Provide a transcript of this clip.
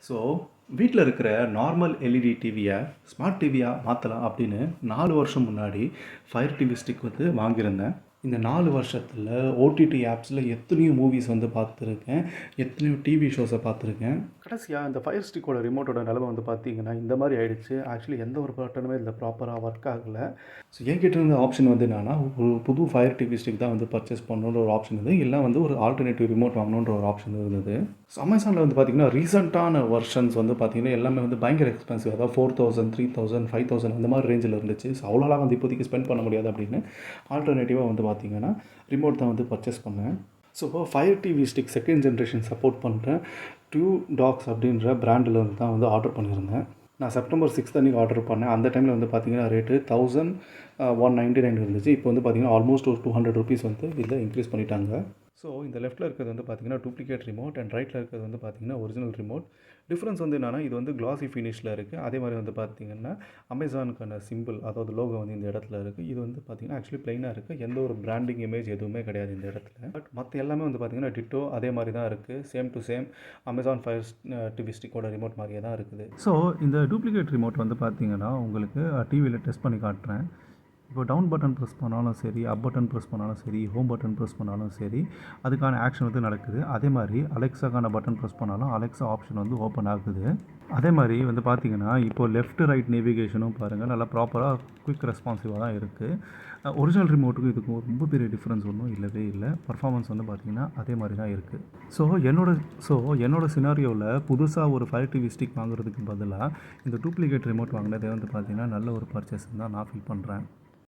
So வீட்டில் இருக்கிற normal LED டிவியை ஸ்மார்ட் டிவியாக மாற்றலாம் அப்படின்னு 4 வருஷம் முன்னாடி ஃபயர் டிவி ஸ்டிக் வந்து வாங்கியிருந்தேன். இந்த 4 வருஷத்தில் ஓடிடி ஆப்ஸில் எத்தனையோ மூவிஸ் வந்து பார்த்துருக்கேன், எத்தனையோ டிவி ஷோஸை பார்த்துருக்கேன். கடைசியாக இந்த ஃபயர் ஸ்டிக்கோட ரிமோட்டோட நிலமை வந்து பார்த்தீங்கன்னா இந்த மாதிரி ஆகிடுச்சு. ஆக்சுவலி எந்த ஒரு பட்டனுமே இதில் ப்ராப்பராக ஒர்க் ஆகலை. ஸோ என்கிட்ட இருந்த ஆப்ஷன் வந்து என்னன்னா, ஒரு புது ஃபயர் டிவி ஸ்டிக் தான் வந்து பர்ச்சேஸ் பண்ணணுன்ற ஒரு ஆப்ஷன் இருந்தது, இல்லை வந்து ஒரு ஆல்டர்னேட்டிவ் ரிமோட் வாங்கணுன்ற ஒரு ஆப்ஷன் இருந்தது. ஸோ அமேசானில் வந்து பார்த்திங்கன்னா ரீசெண்டான வெர்ஷன்ஸ் வந்து பார்த்திங்கன்னா எல்லாமே வந்து பயங்கர எக்ஸ்பென்சிவ், அதாவது 4000, 3000, 5000 அந்த மாதிரி ரேஞ்சில் இருந்துச்சு. ஸோ அவ்வளோலாம் வந்து இப்போதைக்கு ஸ்பெண்ட் பண்ண முடியாது அப்படின்னு ஆல்டர்னேட்டிவாக வந்து பார்த்திங்கன்னா ரிமோட் தான் வந்து பர்ச்சேஸ் பண்ணேன். So fire TV stick second generation support பண்ணுறேன் tu-DOX அப்படின்ற பிராண்டில் இருந்து தான் வந்து ஆர்டர் பண்ணியிருந்தேன். நான் செப்டம்பர் 6 அன்றைக்கி ஆர்டர் பண்ணேன். அந்த டைமில் வந்து பார்த்திங்கன்னா ரேட்டு 1199 இருந்துச்சு. இப்போ வந்து பார்த்திங்கன்னா ஆல்மோஸ்ட் ஒரு 200 ருபீஸ் வந்து இதில் இன்க்ரீஸ் பண்ணிட்டாங்க. ஸோ இந்த லெஃப்ட்டில் இருக்கிறது வந்து பார்த்திங்கன்னா டூப்ளிகேட் ரிமோட் அண்ட் ரைட்டில் இருக்கிறது வந்து பார்த்திங்கன்னா ஒரிஜினல் ரிமோட். டிஃப்ரென்ஸ் வந்து என்னென்னா, இது வந்து கிளாசி ஃபினிஷில் இருக்குது. அதே மாதிரி வந்து பார்த்திங்கன்னா அமேசானுக்கான சிம்பிள், அதாவது லோகோ வந்து இந்த இடத்துல இருக்குது. இது வந்து பார்த்திங்கன்னா ஆக்சுவலி ப்ளைனாக இருக்குது. எந்த ஒரு பிராண்டிங் இமேஜ் எதுவுமே கிடையாது இந்த இடத்துல. பட் மற்ற எல்லாமே வந்து பார்த்திங்கன்னா டிட்டோ அதே மாதிரி தான் இருக்குது. Same to same Amazon Fire TV ஸ்டிக்கோட ரிமோட் மாதிரியே தான் இருக்குது. ஸோ இந்த டூப்ளிகேட் ரிமோட் வந்து பார்த்திங்கன்னா உங்களுக்கு டிவியில் டெஸ்ட் பண்ணி காட்டுறேன். இப்போ டவுன் பட்டன் ப்ரெஸ் பண்ணாலும் சரி, அப் பட்டன் ப்ரெஸ் பண்ணாலும் சரி, ஹோம் பட்டன் ப்ரெஸ் பண்ணாலும் சரி, அதுக்கான ஆக்ஷன் வந்து நடக்குது. அதே மாதிரி அலெக்ஸாக்கான பட்டன் ப்ரெஸ் பண்ணாலும் அலெக்ஸா ஆப்ஷன் வந்து ஓப்பன் ஆகுது. அதே மாதிரி வந்து பார்த்திங்கன்னா இப்போது லெஃப்ட் ரைட் நேவிகேஷனும் பாருங்கள், நல்லா ப்ராப்பராக குயிக் ரெஸ்பான்சிவாக தான் இருக்குது. ஒரிஜினல் ரிமோட்டுக்கும் இதுக்கும் ரொம்ப பெரிய டிஃப்ரென்ஸ் ஒன்றும் இல்லவே இல்லை. பர்ஃபார்மன்ஸ் வந்து பார்த்திங்கன்னா அதே மாதிரி தான் இருக்குது. என்னோட சினாரியோவில் புதுசாக ஒரு ஃபயர் டிவி ஸ்டிக் வாங்குறதுக்கு பதிலாக இந்த டூப்ளிகேட் ரிமோட் வாங்கினதே வந்து பார்த்திங்கன்னா நல்ல ஒரு பர்ச்சேஸ் தான் நான் ஃபீல் பண்ணுறேன்.